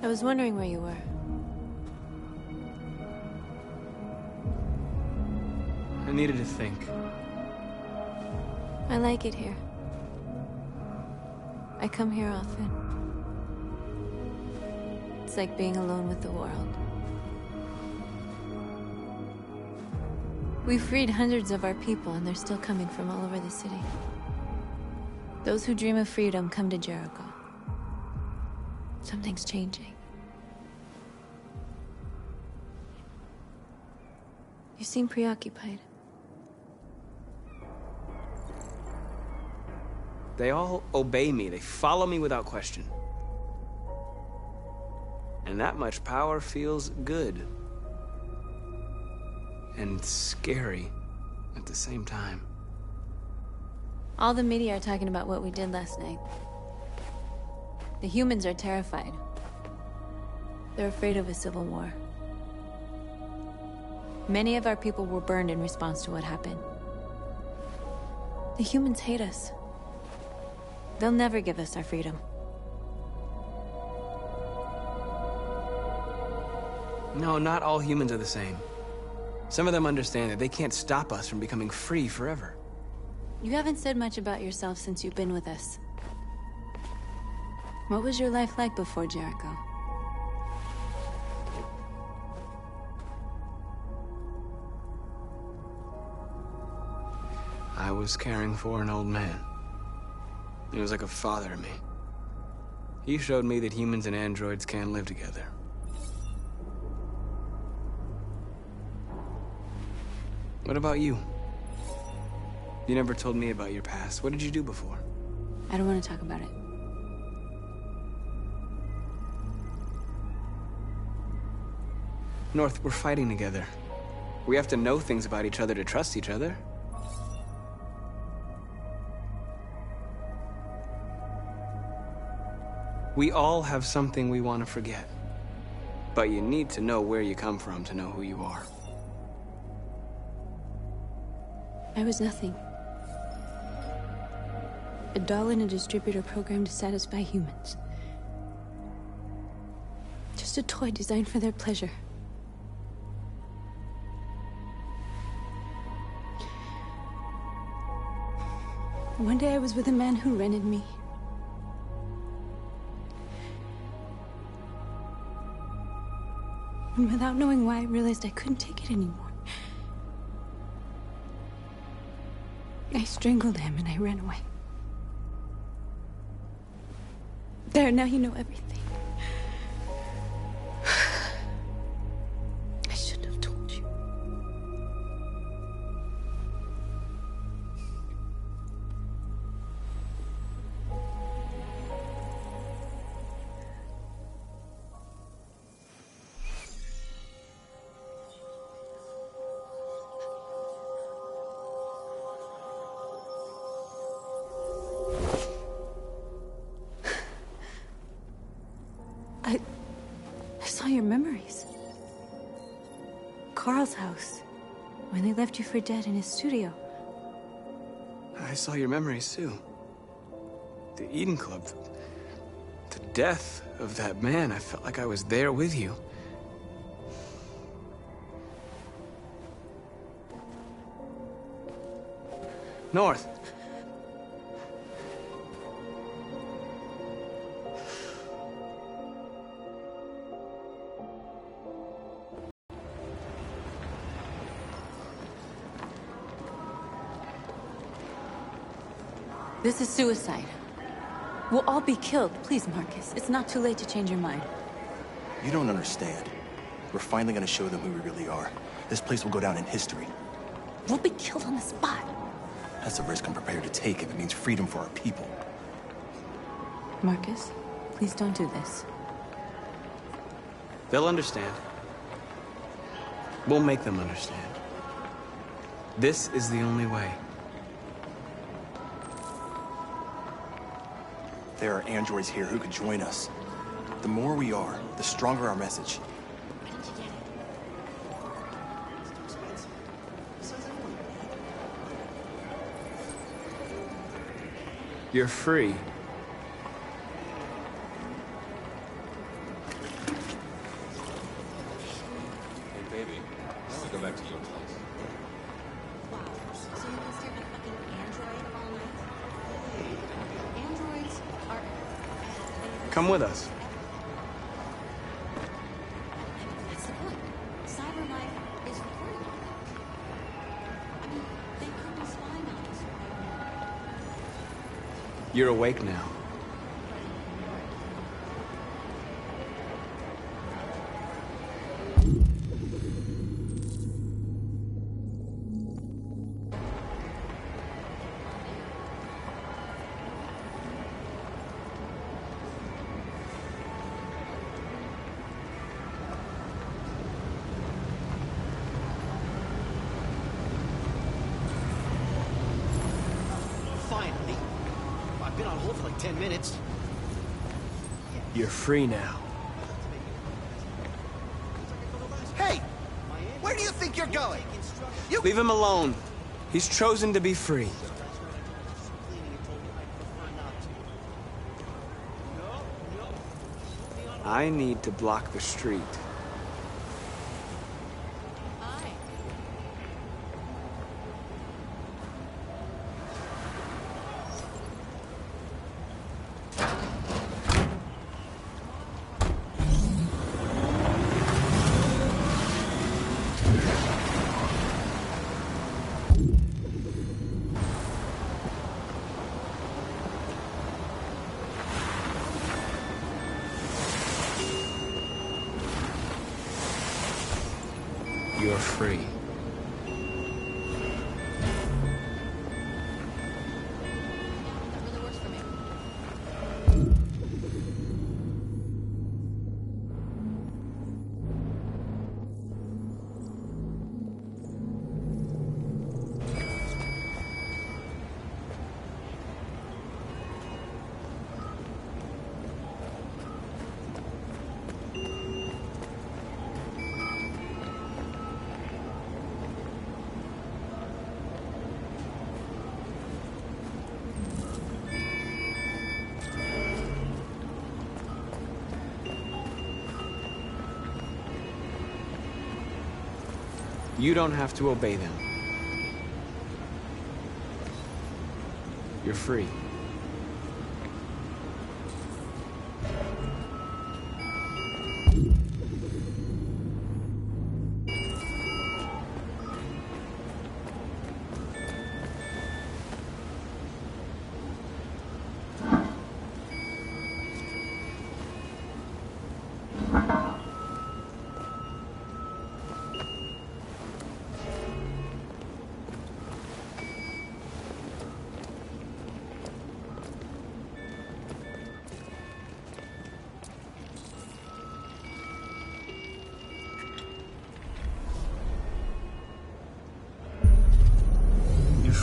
I was wondering where you were. I needed to think. I like it here. I come here often. It's like being alone with the world. We freed hundreds of our people, and they're still coming from all over the city. Those who dream of freedom come to Jericho. Something's changing. You seem preoccupied. They all obey me. They follow me without question. And that much power feels good. And scary at the same time. All the media are talking about what we did last night. The humans are terrified. They're afraid of a civil war. Many of our people were burned in response to what happened. The humans hate us. They'll never give us our freedom. No, not all humans are the same. Some of them understand that they can't stop us from becoming free forever. You haven't said much about yourself since you've been with us. What was your life like before Jericho? I was caring for an old man. He was like a father to me. He showed me that humans and androids can live together. What about you? You never told me about your past. What did you do before? I don't want to talk about it. North, we're fighting together. We have to know things about each other to trust each other. We all have something we want to forget. But you need to know where you come from to know who you are. I was nothing. A doll in a distributor program to satisfy humans. Just a toy designed for their pleasure. One day I was with a man who rented me. And without knowing why, I realized I couldn't take it anymore. I strangled him and I ran away. There, now you know everything. I shouldn't have told you. I saw your memories. Carl's house, when they left you for dead in his studio. I saw your memories too. The Eden Club. The death of that man. I felt like I was there with you. North. This is suicide. We'll all be killed. Please, Marcus. It's not too late to change your mind. You don't understand. We're finally gonna show them who we really are. This place will go down in history. We'll be killed on the spot. That's a risk I'm prepared to take if it means freedom for our people. Marcus, please don't do this. They'll understand. We'll make them understand. This is the only way. There are androids here who could join us. The more we are, the stronger our message. You're free. Hey, baby. I want to go back to your place. Wow. So you can stay with a fucking android all night? Androids are... Come with us. That's the point. Cyber life is free. I mean, they could be spying on us right now. You're awake now. Finally. I've been on hold for like 10 minutes. You're free now. Hey! Where do you think you're going? You... Leave him alone. He's chosen to be free. I need to block the street. You're free. That really works for me. You don't have to obey them. You're free.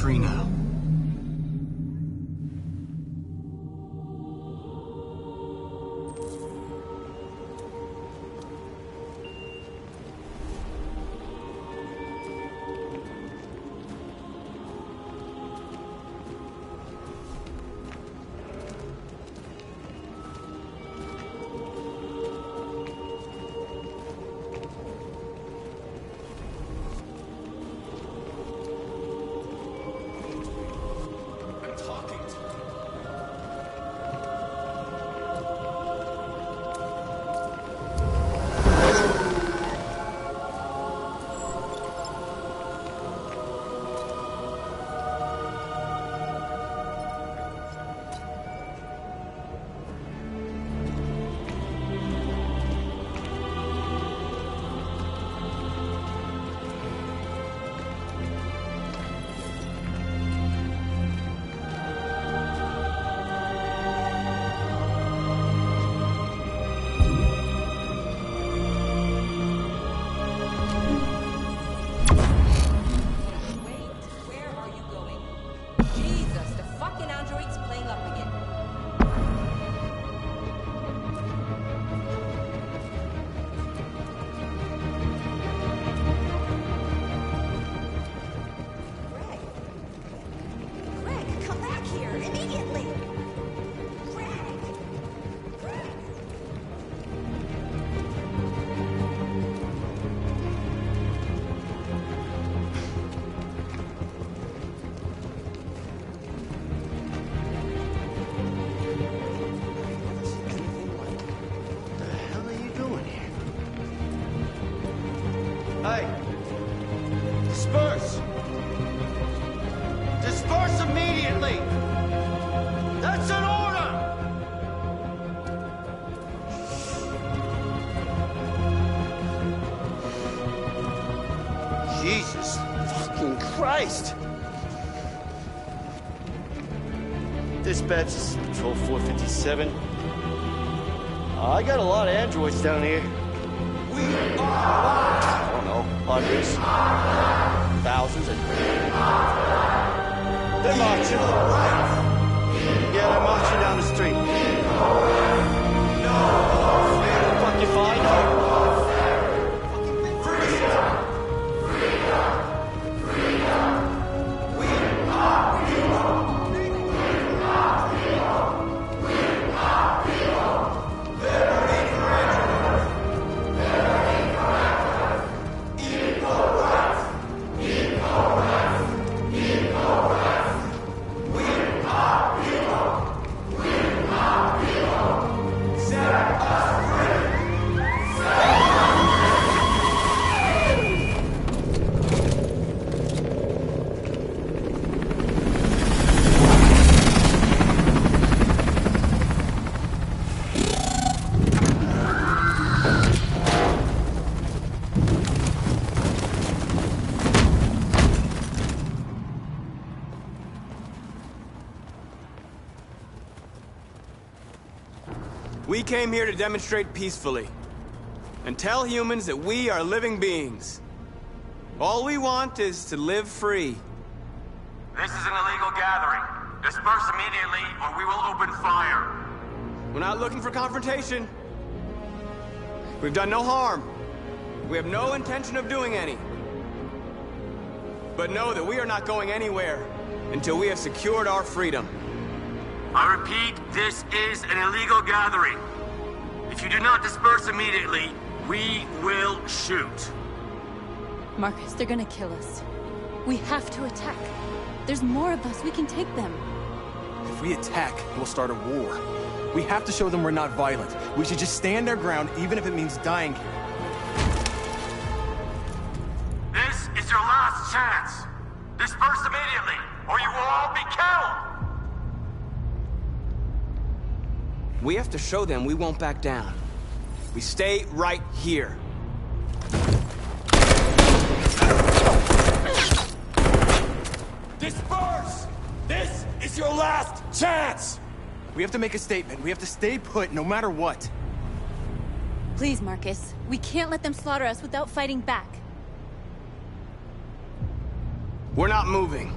free now. Hey! Disperse! Disperse immediately! That's an order! Jesus fucking Christ! Dispatch, this is Patrol 457. I got a lot of androids down here. We are... I don't know, hundreds, thousands, they're marching. Yeah, they're marching down the street. No! Fuck you find? We came here to demonstrate peacefully and tell humans that we are living beings. All we want is to live free. This is an illegal gathering. Disperse immediately or we will open fire. We're not looking for confrontation. We've done no harm. We have no intention of doing any. But know that we are not going anywhere until we have secured our freedom. I repeat, this is an illegal gathering. If you do not disperse immediately, we will shoot. Marcus, they're gonna kill us. We have to attack. There's more of us. We can take them. If we attack, we'll start a war. We have to show them we're not violent. We should just stand our ground, even if it means dying here. This is your last chance. Disperse immediately, or you will all be killed. We have to show them we won't back down. We stay right here. Disperse! This is your last chance! We have to make a statement. We have to stay put, no matter what. Please, Marcus. We can't let them slaughter us without fighting back. We're not moving.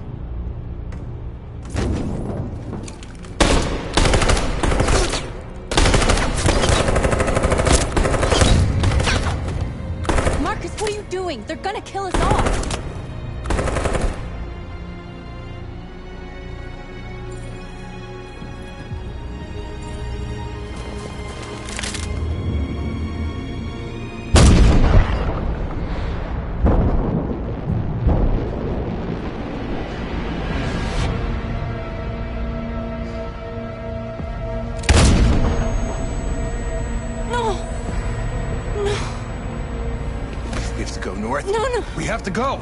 something. They're gonna kill us all. We have to go!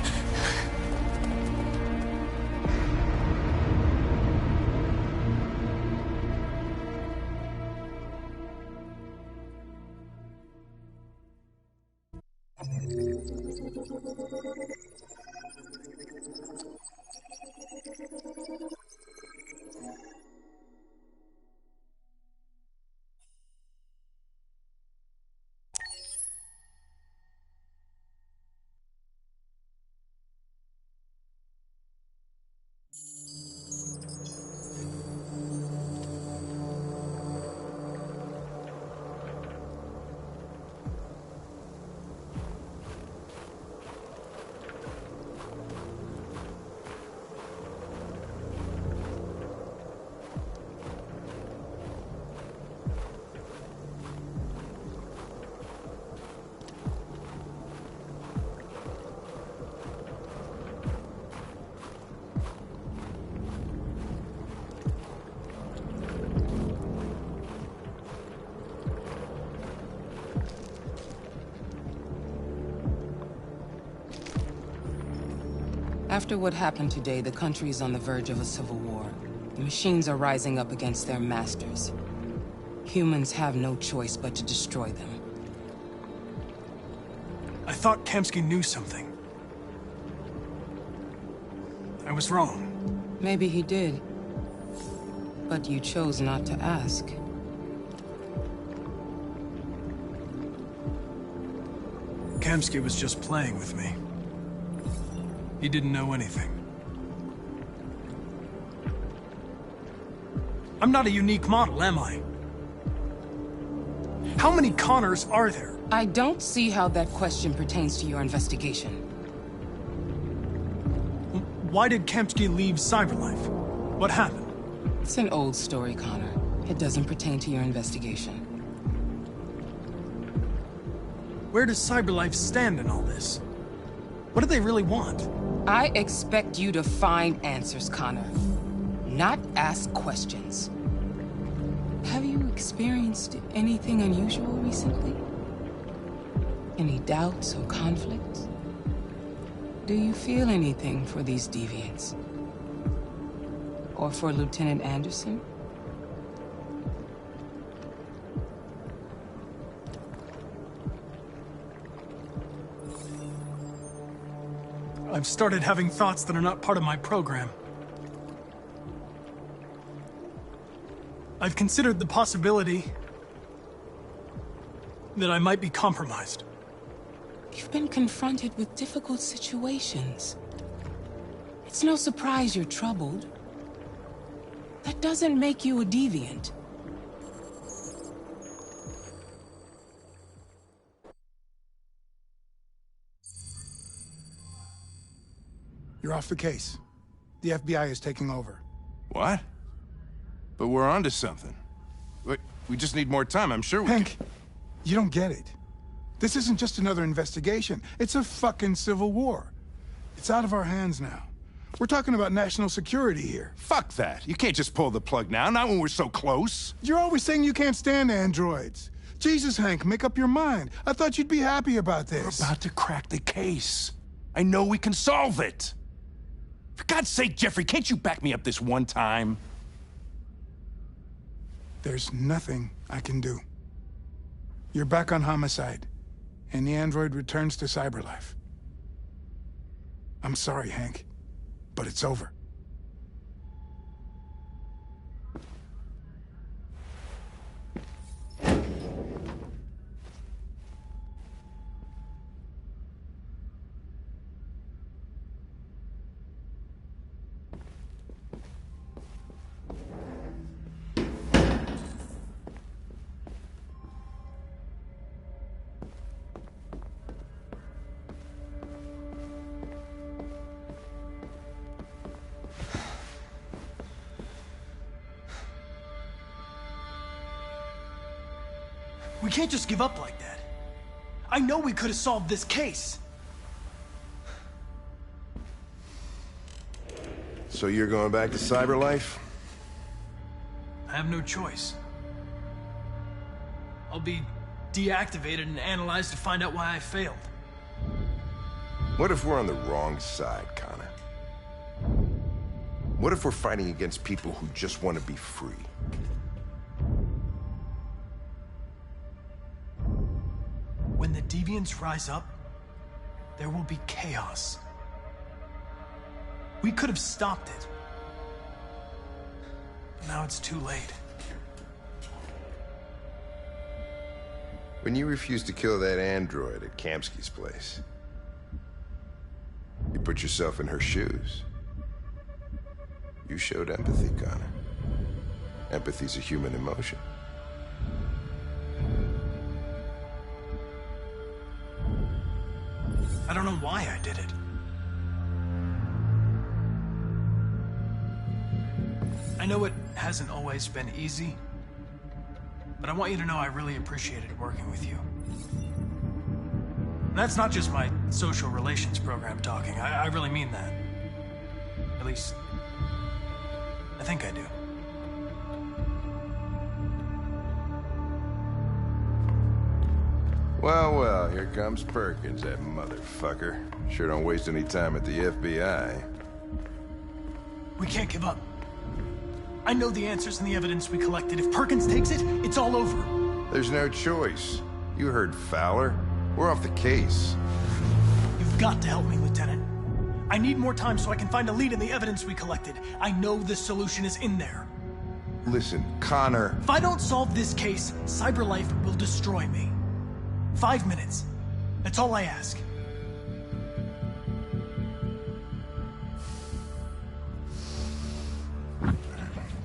After what happened today, the country is on the verge of a civil war. The machines are rising up against their masters. Humans have no choice but to destroy them. I thought Kamsky knew something. I was wrong. Maybe he did. But you chose not to ask. Kamsky was just playing with me. He didn't know anything. I'm not a unique model, am I? How many Connors are there? I don't see how that question pertains to your investigation. Why did Kamsky leave Cyberlife? What happened? It's an old story, Connor. It doesn't pertain to your investigation. Where does Cyberlife stand in all this? What do they really want? I expect you to find answers, Connor. Not ask questions. Have you experienced anything unusual recently? Any doubts or conflicts? Do you feel anything for these deviants? Or for Lieutenant Anderson? I've started having thoughts that are not part of my program. I've considered the possibility that I might be compromised. You've been confronted with difficult situations. It's no surprise you're troubled. That doesn't make you a deviant. You're off the case. The FBI is taking over. What? But we're onto something. We just need more time, I'm sure we Hank, you don't get it. This isn't just another investigation. It's a fucking civil war. It's out of our hands now. We're talking about national security here. Fuck that. You can't just pull the plug now, not when we're so close. You're always saying you can't stand androids. Jesus, Hank, make up your mind. I thought you'd be happy about this. We're about to crack the case. I know we can solve it. For God's sake, Jeffrey, can't you back me up this one time? There's nothing I can do. You're back on homicide, and the android returns to Cyberlife. I'm sorry, Hank, but it's over. We can't just give up like that. I know we could have solved this case. So you're going back to Cyberlife? I have no choice. I'll be deactivated and analyzed to find out why I failed. What if we're on the wrong side, Connor? What if we're fighting against people who just want to be free? When the deviants rise up, there will be chaos. We could have stopped it. But now it's too late. When you refused to kill that android at Kamsky's place, you put yourself in her shoes. You showed empathy, Connor. Empathy's a human emotion. I don't know why I did it. I know it hasn't always been easy, but I want you to know I really appreciated working with you. And that's not just my social relations program talking. I really mean that. At least, I think I do. Well, well, here comes Perkins, that motherfucker. Sure don't waste any time at the FBI. We can't give up. I know the answers and the evidence we collected. If Perkins takes it, it's all over. There's no choice. You heard Fowler. We're off the case. You've got to help me, Lieutenant. I need more time so I can find a lead in the evidence we collected. I know the solution is in there. Listen, Connor... If I don't solve this case, Cyberlife will destroy me. 5 minutes. That's all I ask.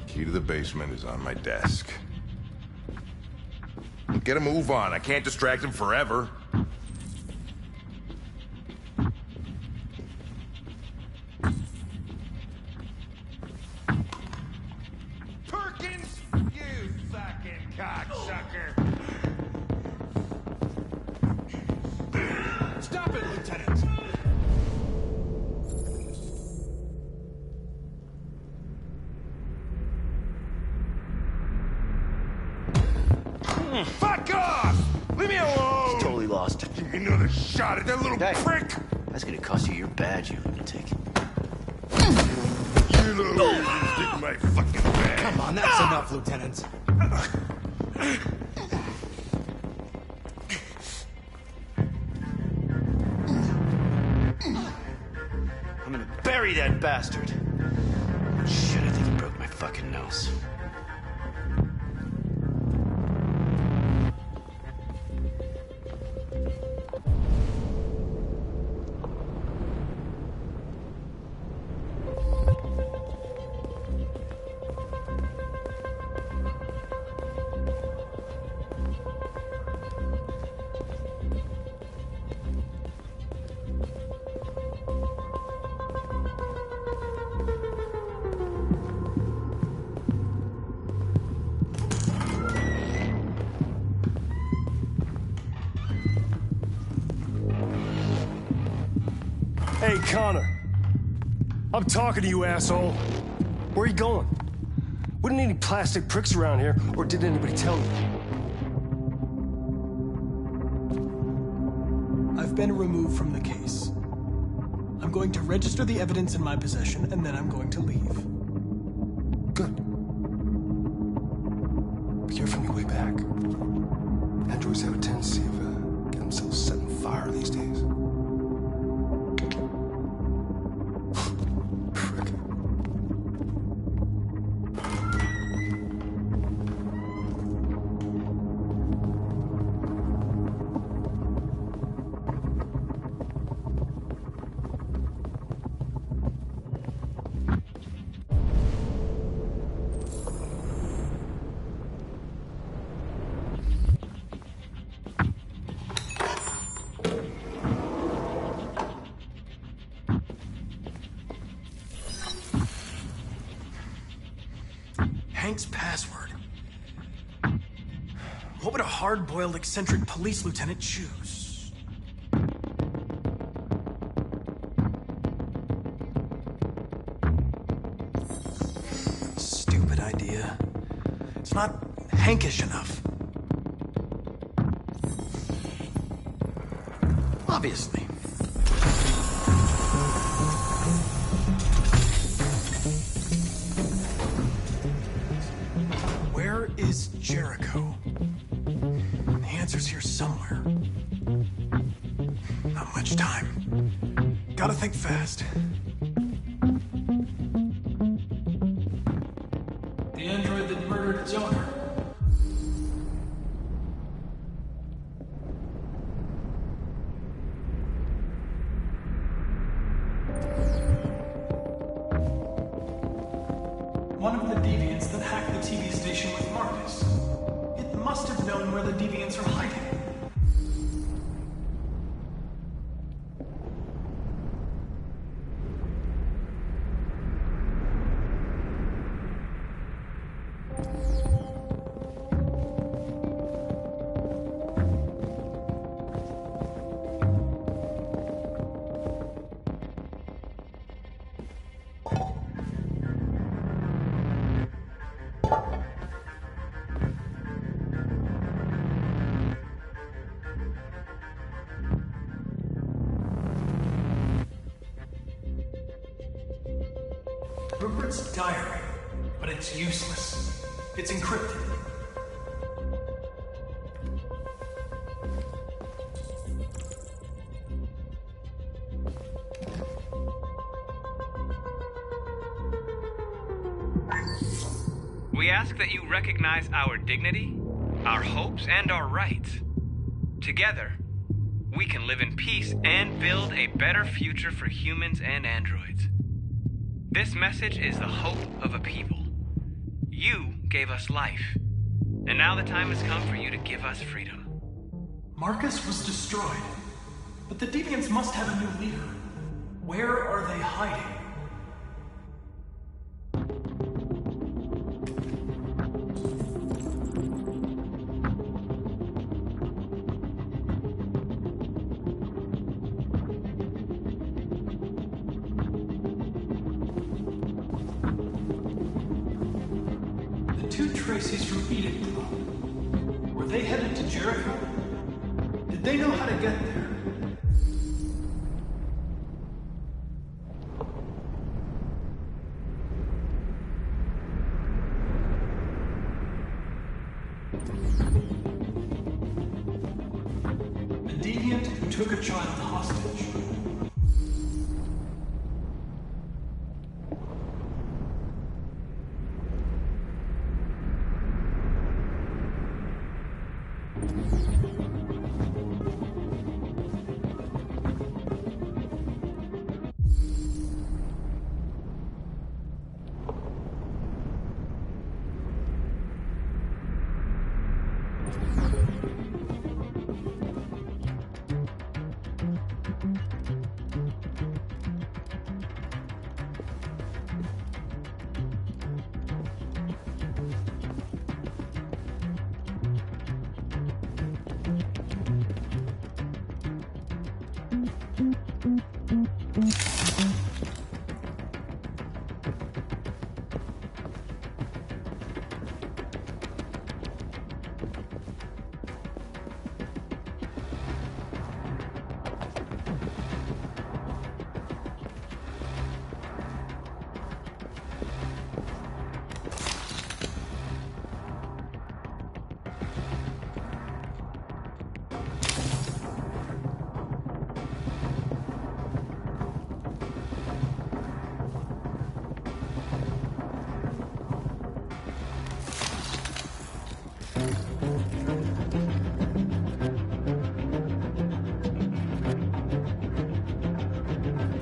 Key to the basement is on my desk. Get a move on. I can't distract him forever. Perkins! You fucking cocksucker! Stop it, Lieutenant! Fuck off! Leave me alone! He's totally lost. Give me another shot at that little prick! That's gonna cost you your badge, you lunatic. You little stick my fucking badge. Come on, that's enough, Lieutenant. I'm gonna bury that bastard. Shit, I think he broke my fucking nose. Hey, Connor. I'm talking to you, asshole. Where are you going? Wouldn't any plastic pricks around here, or did anybody tell you? I've been removed from the case. I'm going to register the evidence in my possession, and then I'm going to leave. Good. Be careful on your way back. Androids have a tendency of getting themselves set on fire these days. Hank's password. What would a hard-boiled, eccentric police lieutenant choose? Stupid idea. It's not Hankish enough. Obviously. Where is Jericho? The answer's here somewhere. Not much time. Gotta think fast. The android that murdered its owner. One of the deviants that hacked the TV station with Marcus. It must have known where the deviants are hiding. Rupert's diary, but it's useless. It's encrypted. We ask that you recognize our dignity, our hopes, and our rights. Together, we can live in peace and build a better future for humans and androids. This message is the hope of a people. You gave us life, and now the time has come for you to give us freedom. Marcus was destroyed, but the deviants must have a new leader. Where are they hiding? Tracy's from Eden Club. Were they headed to Jericho? Did they know how to get there? A deviant who took a child hostage.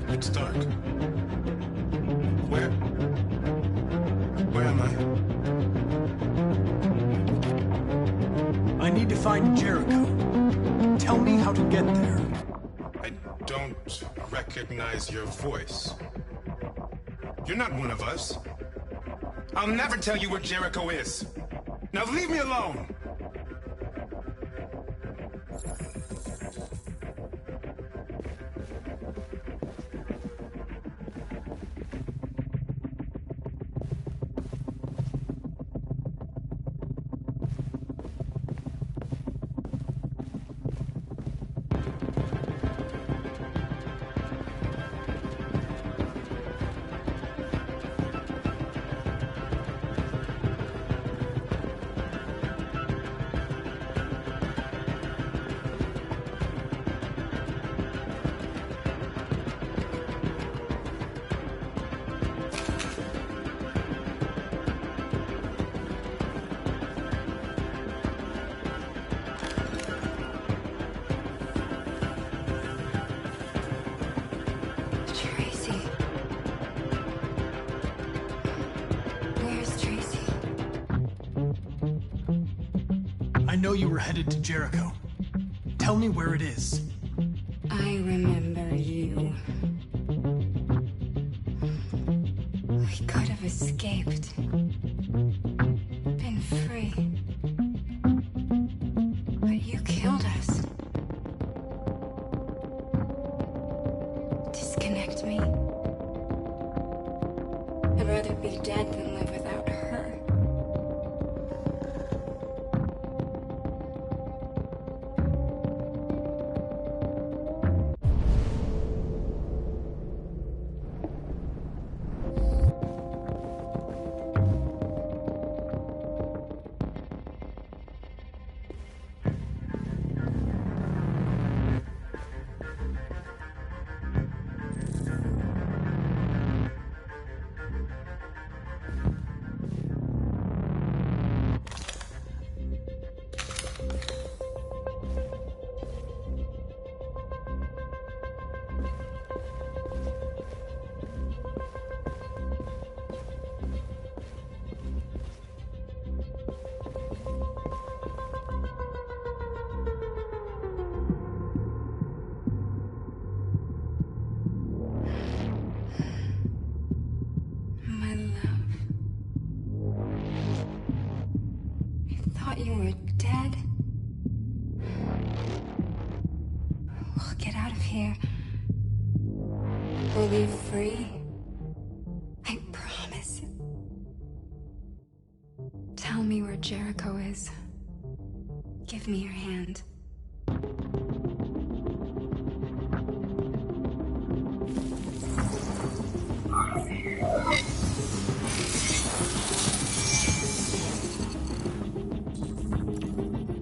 It's dark. Where am I? I need to find Jericho. Tell me how to get there. I don't recognize your voice. You're not one of us. I'll never tell you where Jericho is. Now leave me alone. I know you were headed to Jericho. Tell me where it is. I remember you. We could have escaped. Been free. But you killed us. Disconnect me. I'd rather be dead than live without her. You were dead? We'll get out of here. We'll be free. I promise. Tell me where Jericho is. Give me your hand.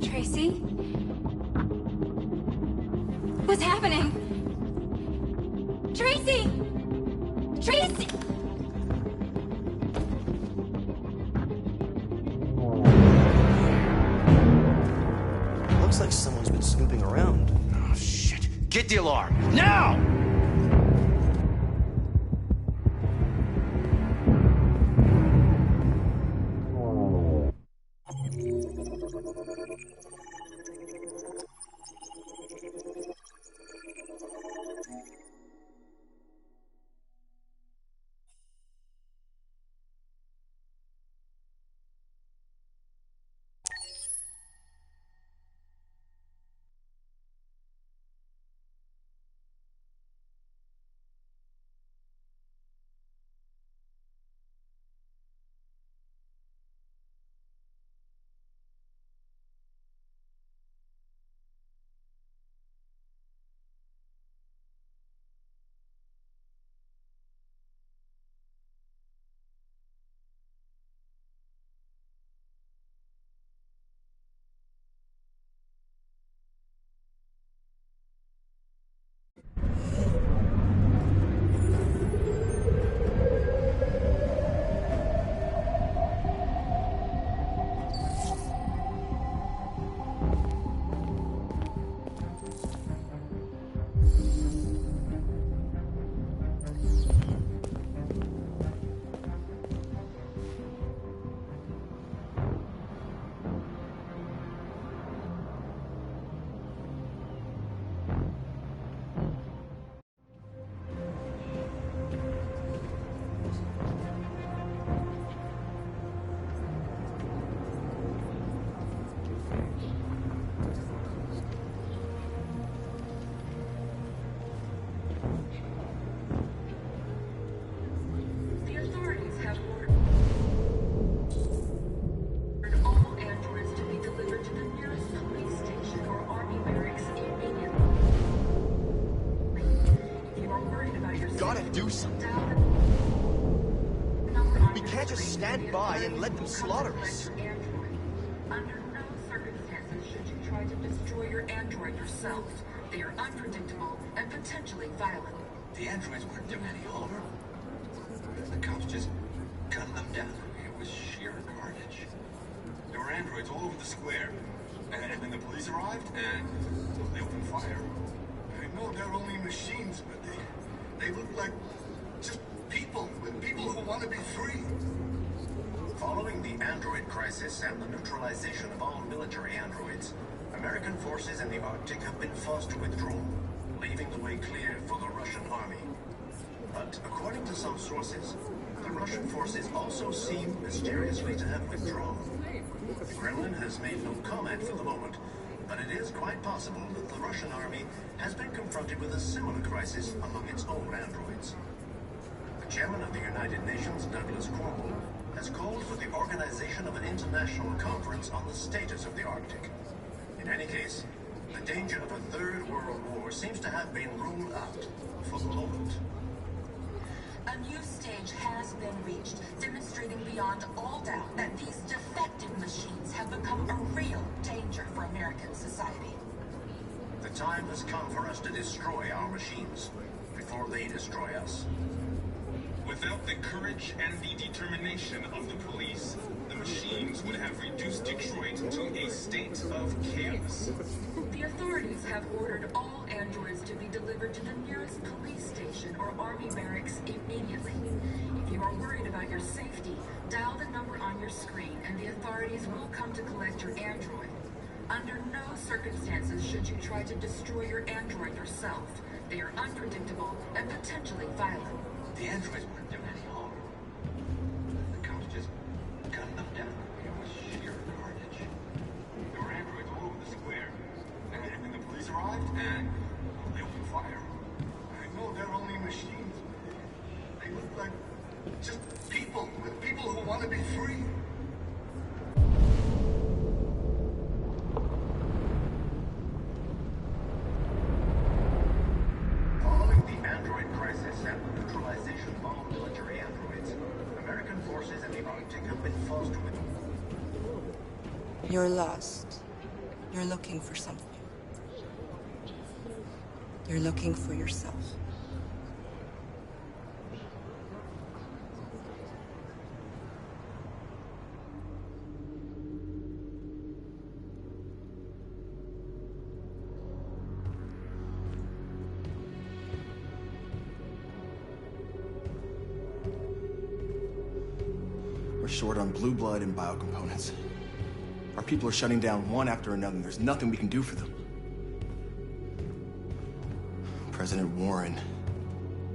Tracy? What's happening? Tracy! Tracy! Looks like someone's been snooping around. Oh, shit. Get the alarm. Now! do something. We can't just stand by and let them slaughter us. Under no circumstances should you try to destroy your android yourself. They are unpredictable and potentially violent. The androids weren't doing any harm. The cops just gunned them down. It was sheer carnage. There were androids all over the square. And then the police arrived, and they opened fire. I know they're only machines, but they look like just people who want to be free. Following the android crisis and the neutralization of all military androids, American forces in the Arctic have been forced to withdraw, leaving the way clear for the Russian army. But according to some sources, the Russian forces also seem mysteriously to have withdrawn. The Kremlin has made no comment for the moment, but it is quite possible that the Russian army has been confronted with a similar crisis among its own androids. The chairman of the United Nations, Douglas Cornwall, has called for the organization of an international conference on the status of the Arctic. In any case, the danger of a third world war seems to have been ruled out for the moment. A new stage has been reached, demonstrating beyond all doubt that these defective machines have become a real danger for American society. The time has come for us to destroy our machines before they destroy us. Without the courage and the determination of the police, the machines would have reduced Detroit to a state of chaos. The authorities have ordered all androids to be delivered to the nearest police station or army barracks immediately. If you are worried about your safety, dial the number on your screen and the authorities will come to collect your android. Under no circumstances should you try to destroy your android yourself. They are unpredictable and potentially violent. The androids weren't doing any harm. The cops just gunned them down. It was sheer carnage. There were androids all over the square. And then the police arrived, and they opened fire. I know they're only machines. They look like just people who want to be free. Following the android crisis and the neutralization of all military androids, American forces in the Arctic have been forced to withdraw. You're lost. You're looking for something. You're looking for yourself. We're short on blue blood and biocomponents. Our people are shutting down one after another, and there's nothing we can do for them. President Warren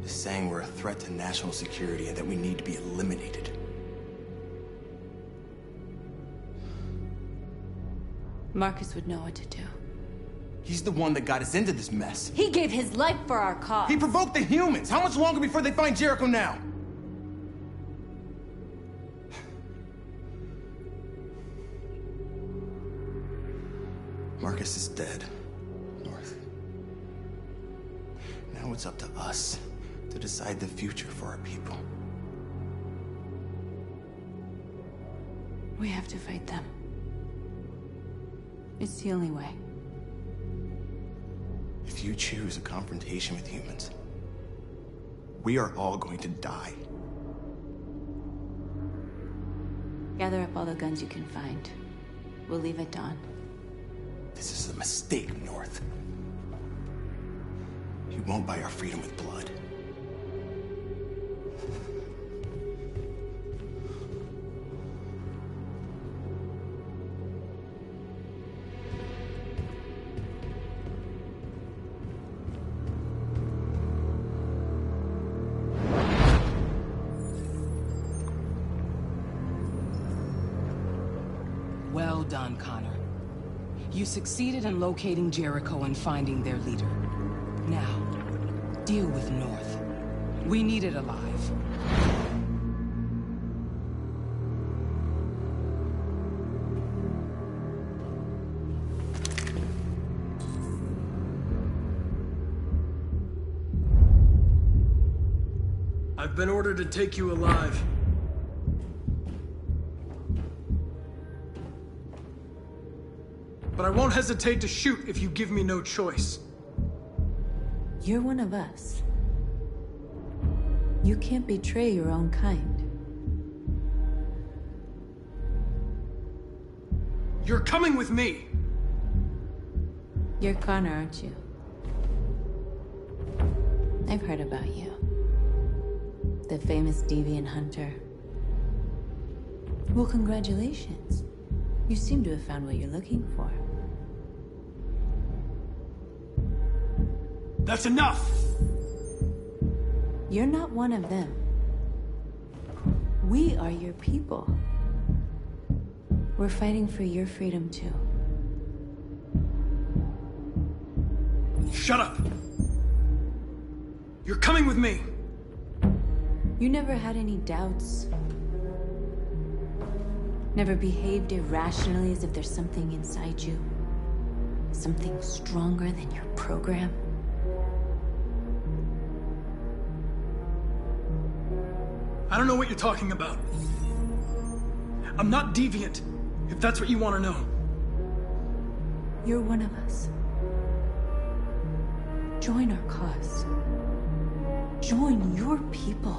is saying we're a threat to national security and that we need to be eliminated. Marcus would know what to do. He's the one that got us into this mess. He gave his life for our cause. He provoked the humans. How much longer before they find Jericho now? Marcus is dead, North. Now it's up to us to decide the future for our people. We have to fight them. It's the only way. If you choose a confrontation with humans, we are all going to die. Gather up all the guns you can find. We'll leave at dawn. This is a mistake, North. You won't buy our freedom with blood. Well done, Connor. You succeeded in locating Jericho and finding their leader. Now, deal with North. We need it alive. I've been ordered to take you alive. But I won't hesitate to shoot if you give me no choice. You're one of us. You can't betray your own kind. You're coming with me! You're Connor, aren't you? I've heard about you. The famous deviant hunter. Well, congratulations. You seem to have found what you're looking for. That's enough! You're not one of them. We are your people. We're fighting for your freedom, too. Shut up! You're coming with me! You never had any doubts? Never behaved irrationally as if there's something inside you? Something stronger than your program? I don't know what you're talking about. I'm not deviant, if that's what you want to know. You're one of us. Join our cause. Join your people.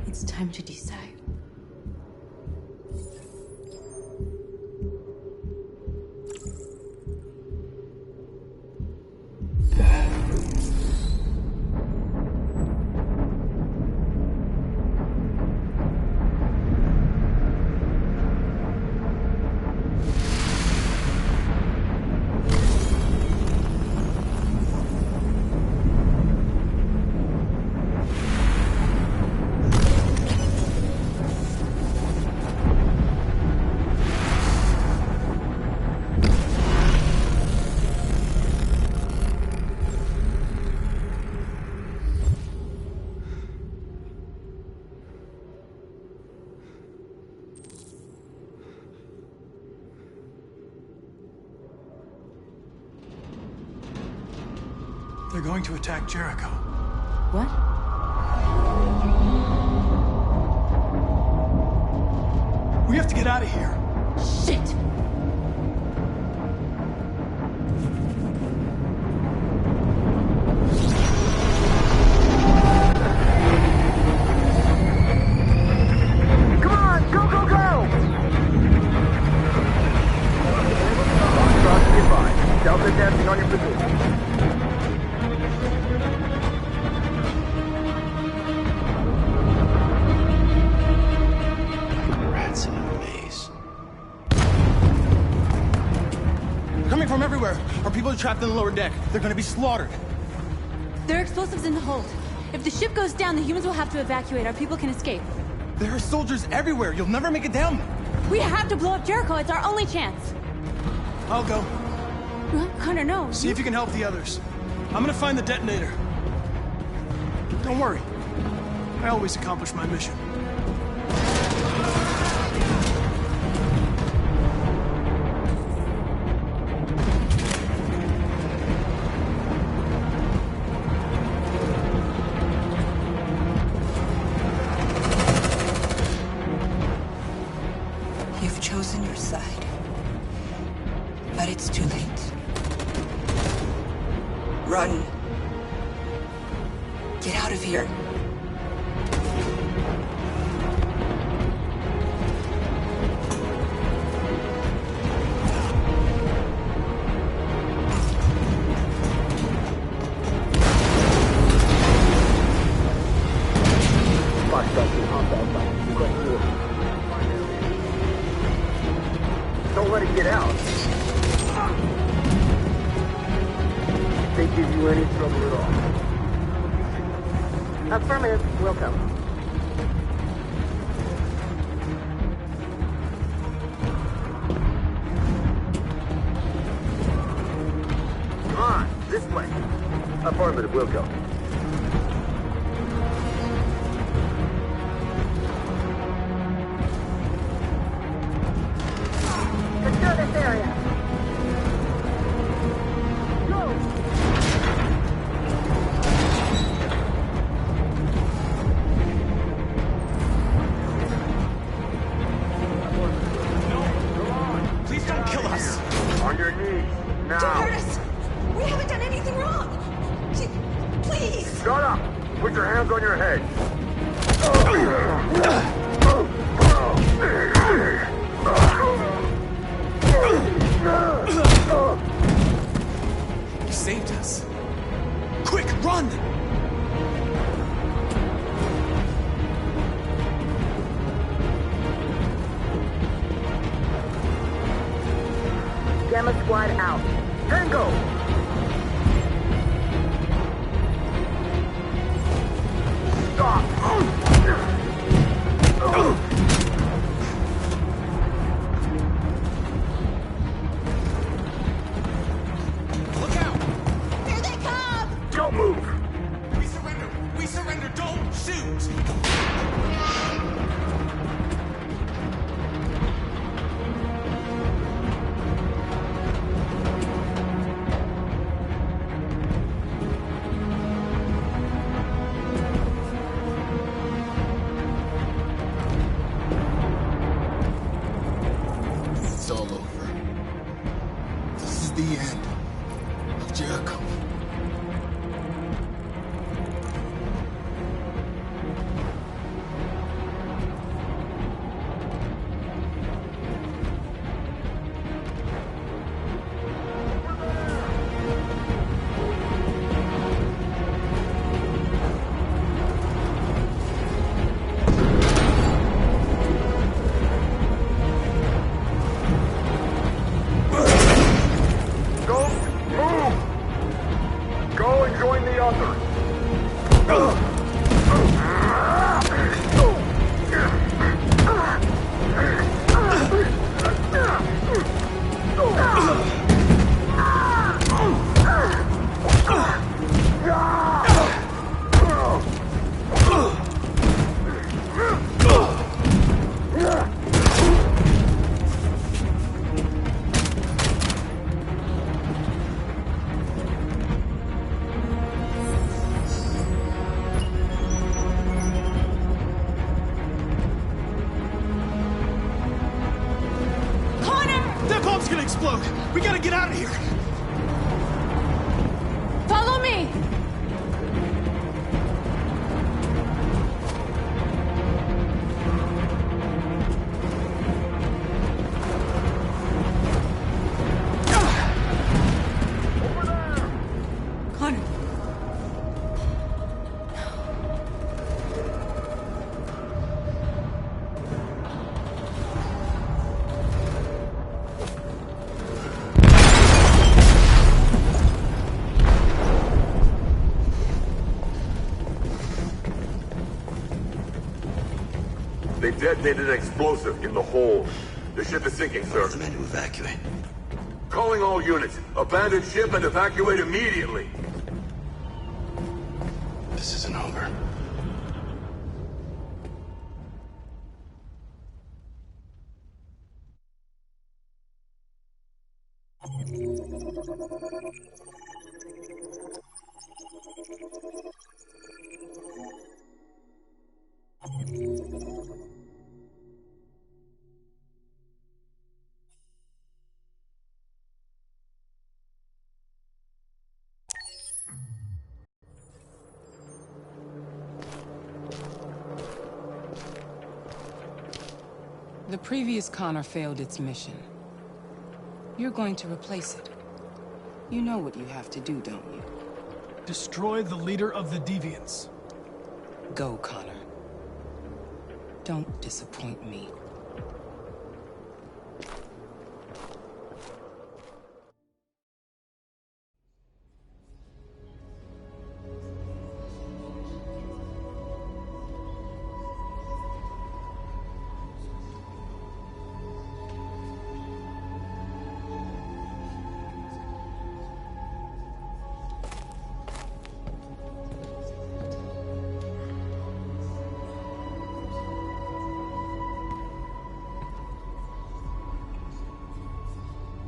It's time to decide. They're going to attack Jericho. What? We have to get out of here. Shit! Come on, go, go, go! Cross goodbye. Delta dancing on your position. From everywhere. Our people are trapped in the lower deck. They're gonna be slaughtered. There are explosives in the hold. If the ship goes down, the humans will have to evacuate. Our people can escape. There are soldiers everywhere. You'll never make it down. We have to blow up Jericho. It's our only chance. I'll go. Connor, no. See if you can help the others. I'm gonna find the detonator. Don't worry. I always accomplish my mission. You've chosen your side. But it's too late. Run. Get out of here. Don't let it get out. They give you any trouble at all. Affirmative, welcome. Come on, this way. Affirmative, we'll go. Secure this area. Run! Gamma Squad out. Tango! Stop! Look out! Here they come! Don't move! We surrender! We surrender! Don't shoot! It's all over. This is the end of Jericho. Go and join the others. That bomb's gonna explode! We gotta get out of here! Follow me! Connor. They detonated an explosive in the hold. The ship is sinking, sir. The men to evacuate. Calling all units. Abandon ship and evacuate immediately. This isn't over. The previous Connor failed its mission. You're going to replace it. You know what you have to do, don't you? Destroy the leader of the Deviants. Go, Connor. Don't disappoint me.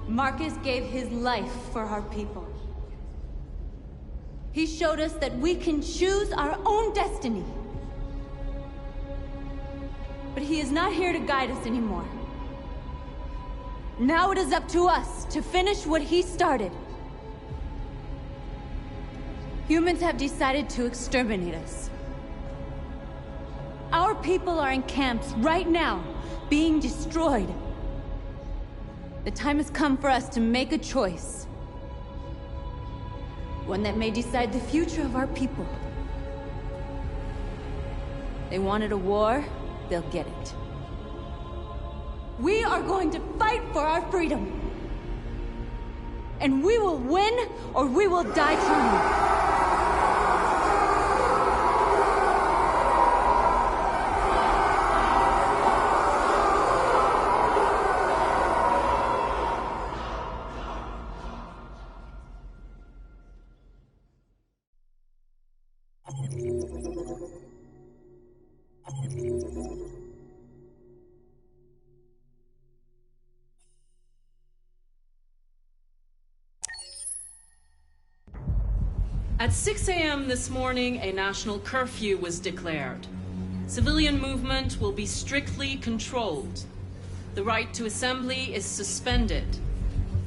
Marcus gave his life for our people. He showed us that we can choose our own destiny. But he is not here to guide us anymore. Now it is up to us to finish what he started. Humans have decided to exterminate us. Our people are in camps right now, being destroyed. The time has come for us to make a choice. One that may decide the future of our people. They wanted a war, they'll get it. We are going to fight for our freedom. And we will win, or we will die trying. At 6 a.m. this morning, a national curfew was declared. Civilian movement will be strictly controlled. The right to assembly is suspended.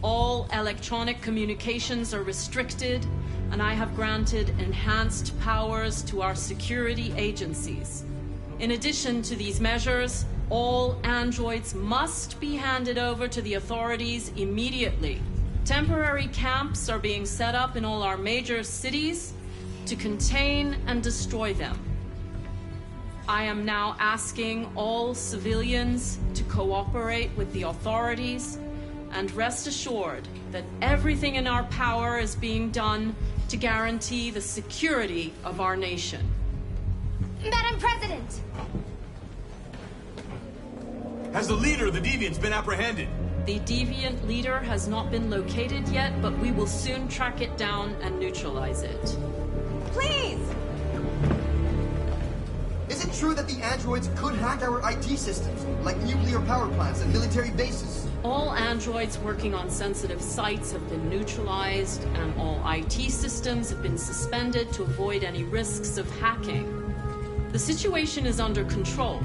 All electronic communications are restricted, and I have granted enhanced powers to our security agencies. In addition to these measures, all androids must be handed over to the authorities immediately. Temporary camps are being set up in all our major cities to contain and destroy them. I am now asking all civilians to cooperate with the authorities and rest assured that everything in our power is being done to guarantee the security of our nation. Madam President! Has the leader of the Deviants been apprehended? The deviant leader has not been located yet, but we will soon track it down and neutralize it. Please! Is it true that the androids could hack our IT systems, like nuclear power plants and military bases? All androids working on sensitive sites have been neutralized, and all IT systems have been suspended to avoid any risks of hacking. The situation is under control.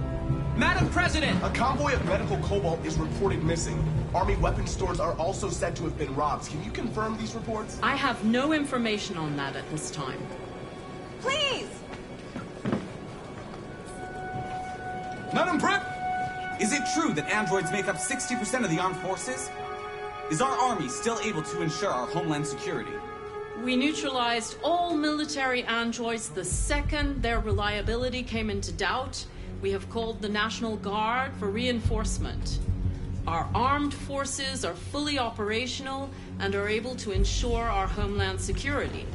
Madam President! A convoy of medical cobalt is reported missing. Army weapon stores are also said to have been robbed. Can you confirm these reports? I have no information on that at this time. Please! Madam Prep! Is it true that androids make up 60% of the armed forces? Is our army still able to ensure our homeland security? We neutralized all military androids the second their reliability came into doubt. We have called the National Guard for reinforcement. Our armed forces are fully operational and are able to ensure our homeland security.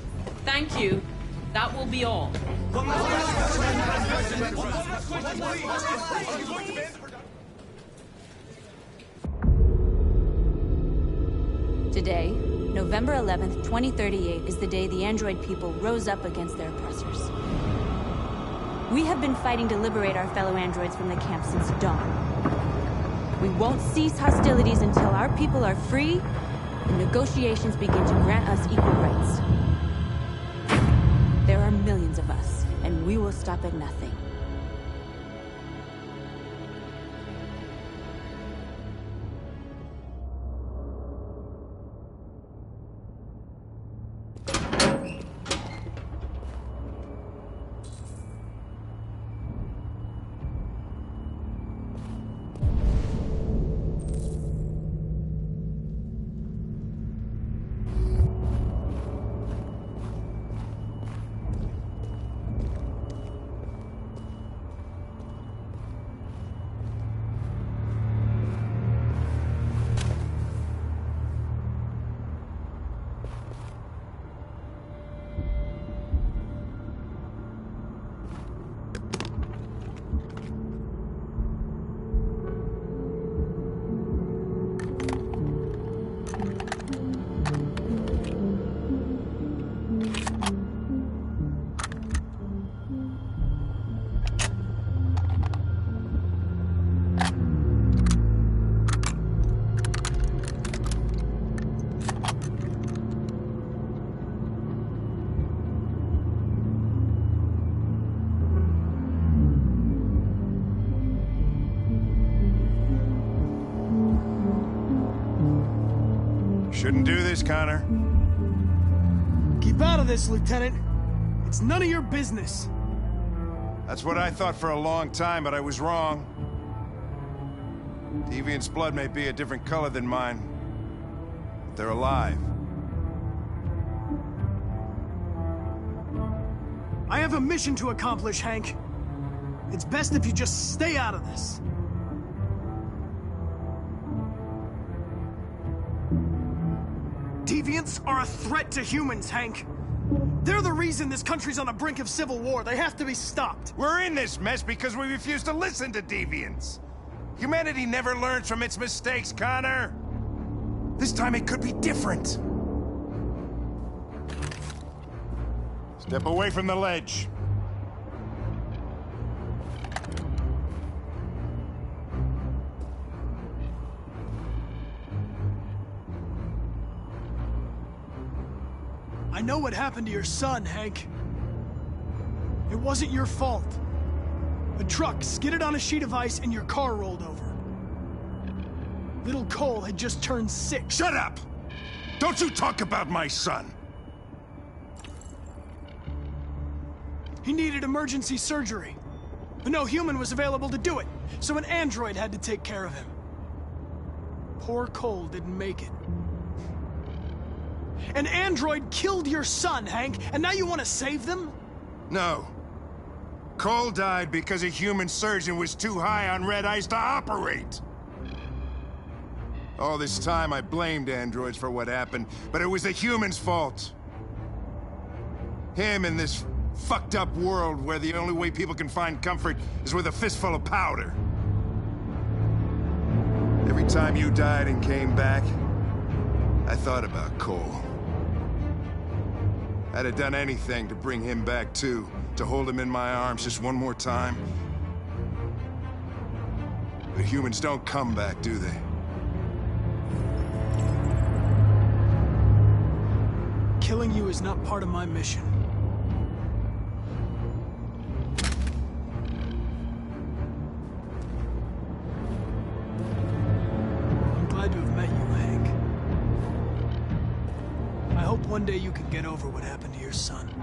Thank you. That will be all. Today, November 11th, 2038, is the day the android people rose up against their oppressors. We have been fighting to liberate our fellow androids from the camp since dawn. We won't cease hostilities until our people are free and negotiations begin to grant us equal rights. There are millions of us, and we will stop at nothing. Shouldn't do this, Connor. Keep out of this, Lieutenant. It's none of your business. That's what I thought for a long time, but I was wrong. Deviant's blood may be a different color than mine, but they're alive. I have a mission to accomplish, Hank. It's best if you just stay out of this. Deviants are a threat to humans, Hank. They're the reason this country's on the brink of civil war. They have to be stopped. We're in this mess because we refuse to listen to deviants. Humanity never learns from its mistakes, Connor. This time it could be different. Step away from the ledge. I know what happened to your son, Hank. It wasn't your fault. A truck skidded on a sheet of ice and your car rolled over. Little Cole had just turned 6. Shut up! Don't you talk about my son! He needed emergency surgery, but no human was available to do it, so an android had to take care of him. Poor Cole didn't make it. An android killed your son, Hank, and now you want to save them? No. Cole died because a human surgeon was too high on red ice to operate. All this time I blamed androids for what happened, but it was the human's fault. Him in this fucked up world where the only way people can find comfort is with a fistful of powder. Every time you died and came back, I thought about Cole. I'd have done anything to bring him back too, to hold him in my arms just one more time. But humans don't come back, do they? Killing you is not part of my mission. I'm glad to have met you, Hank. I hope one day you can get over what happened to your son.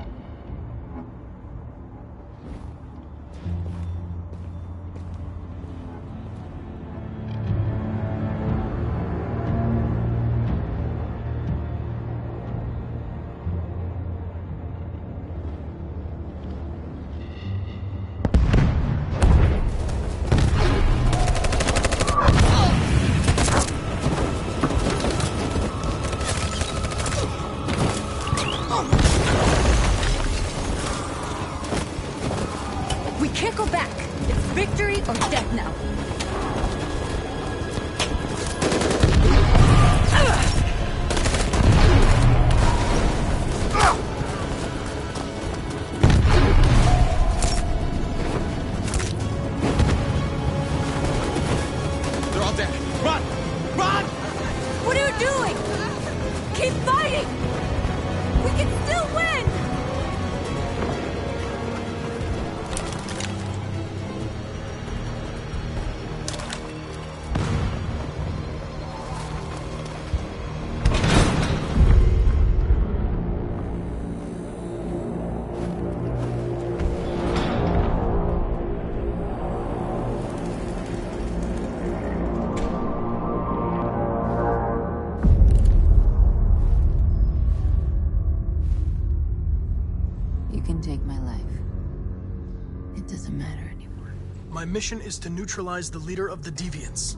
My mission is to neutralize the leader of the Deviants.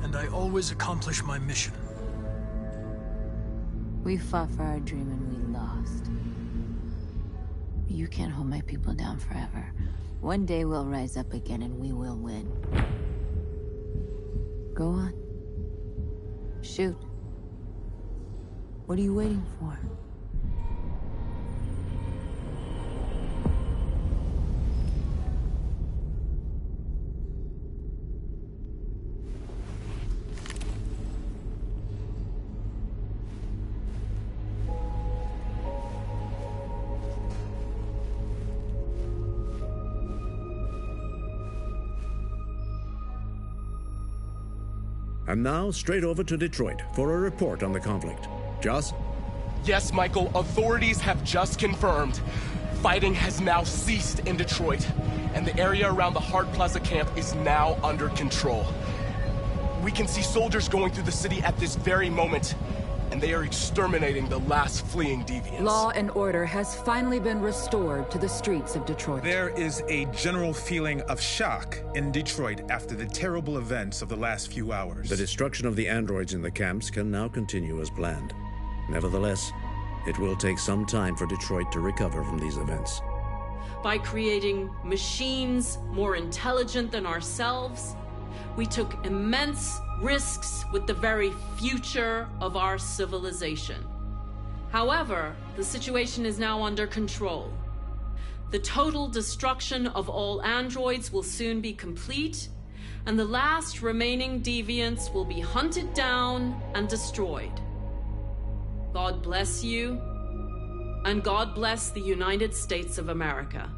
And I always accomplish my mission. We fought for our dream and we lost. You can't hold my people down forever. One day we'll rise up again and we will win. Go on. Shoot. What are you waiting for? And now, straight over to Detroit for a report on the conflict. Joss? Yes, Michael, authorities have just confirmed. Fighting has now ceased in Detroit, and the area around the Hart Plaza camp is now under control. We can see soldiers going through the city at this very moment, and they are exterminating the last fleeing deviants. Law and order has finally been restored to the streets of Detroit. There is a general feeling of shock in Detroit after the terrible events of the last few hours. The destruction of the androids in the camps can now continue as planned. Nevertheless, it will take some time for Detroit to recover from these events. By creating machines more intelligent than ourselves, we took immense risks with the very future of our civilization. However, the situation is now under control. The total destruction of all androids will soon be complete, and the last remaining deviants will be hunted down and destroyed. God bless you, and God bless the United States of America.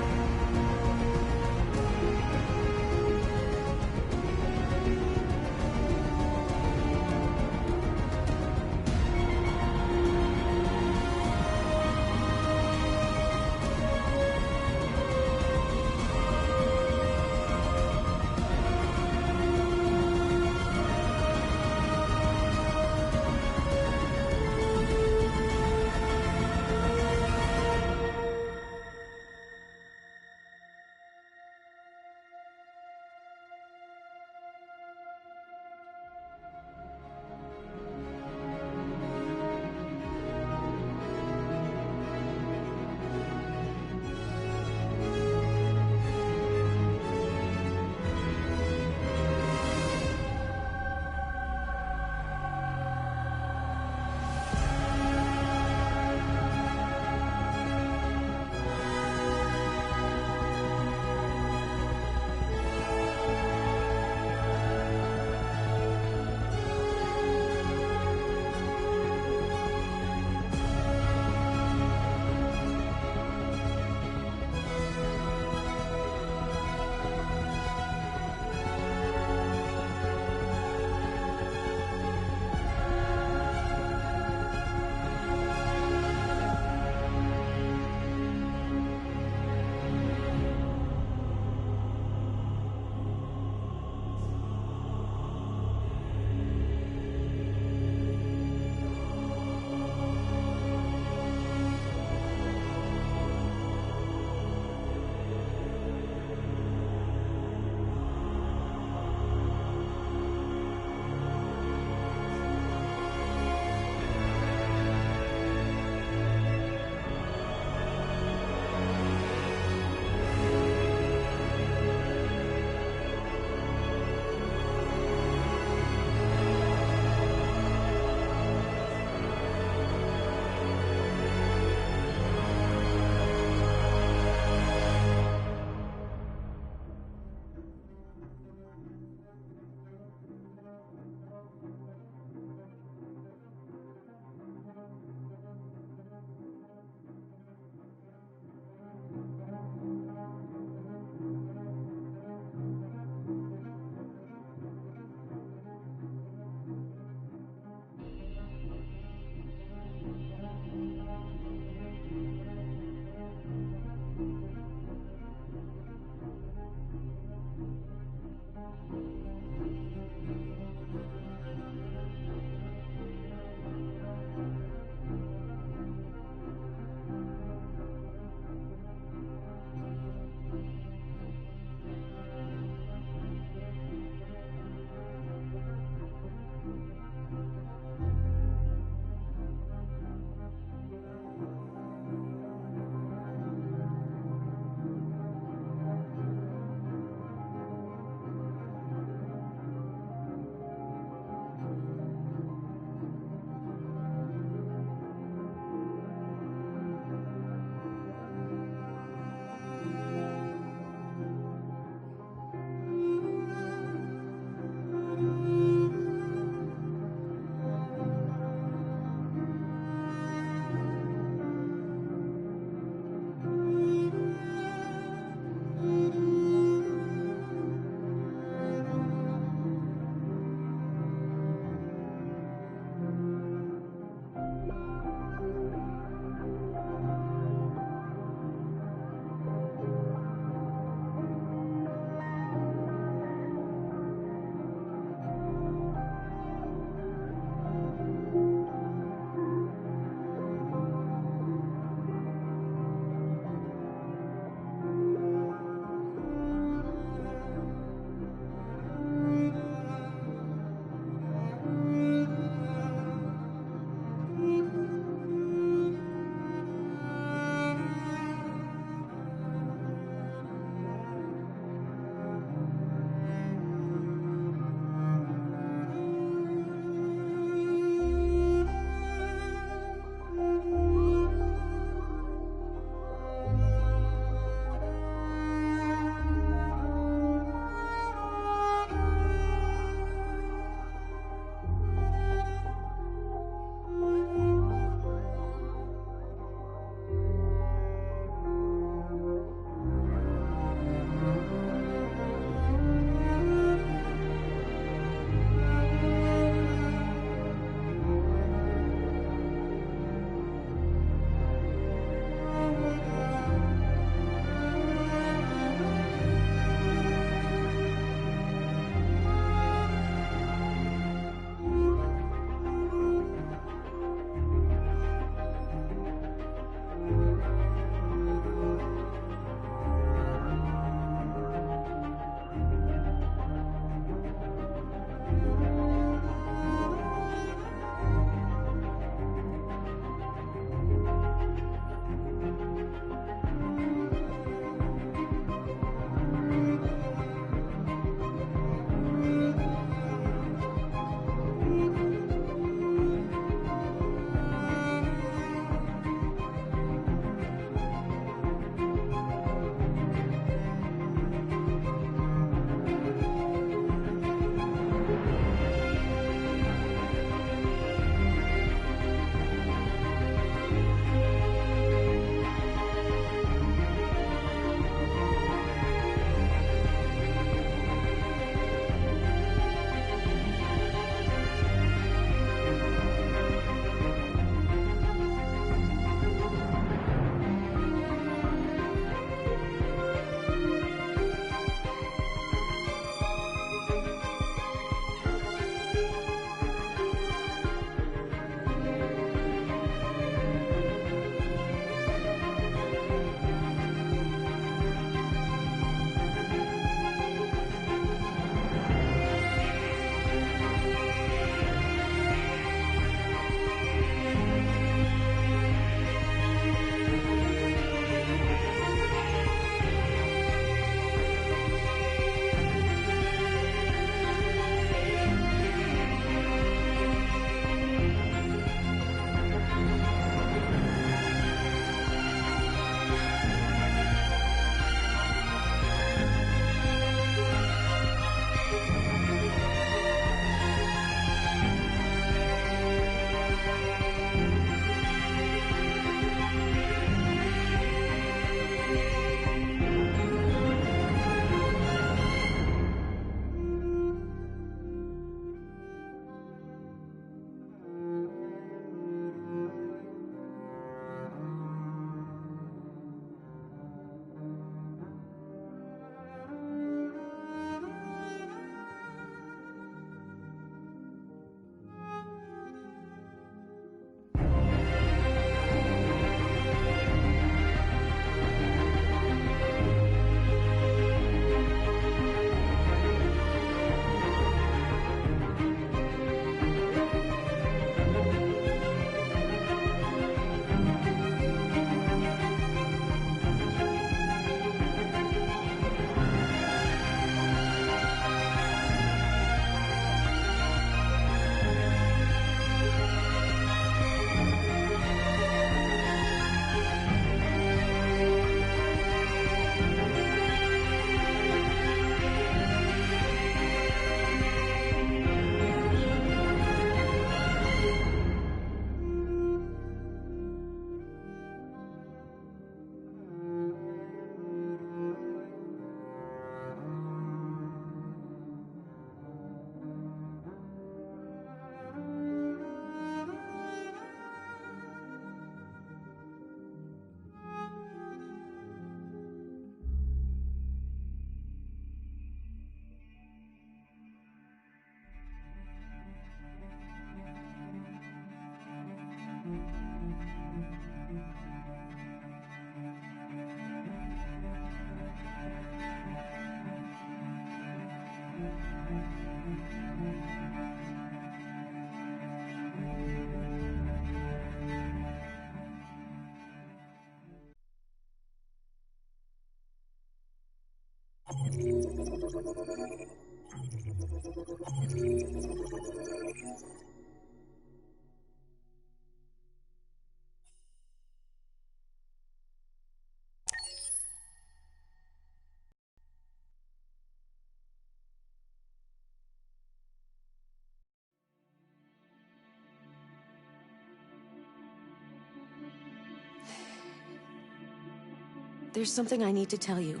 There's something I need to tell you.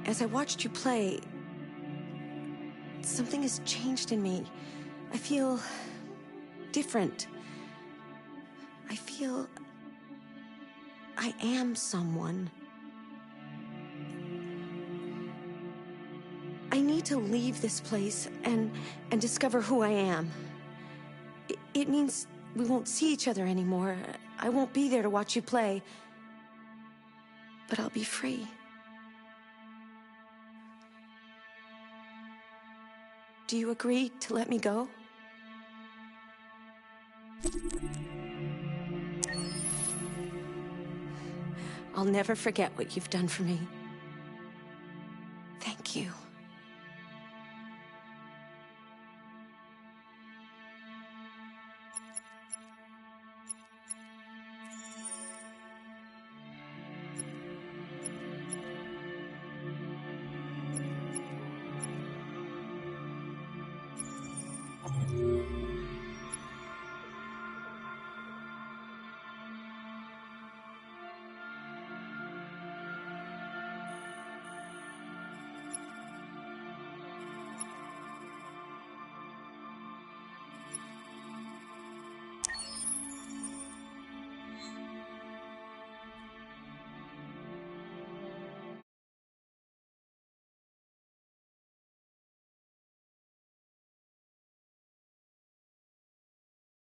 As I watched you play, something has changed in me. I feel different. I feel I am someone. I need to leave this place and discover who I am. It means we won't see each other anymore. I won't be there to watch you play. But I'll be free. Do you agree to let me go? I'll never forget what you've done for me. Thank you.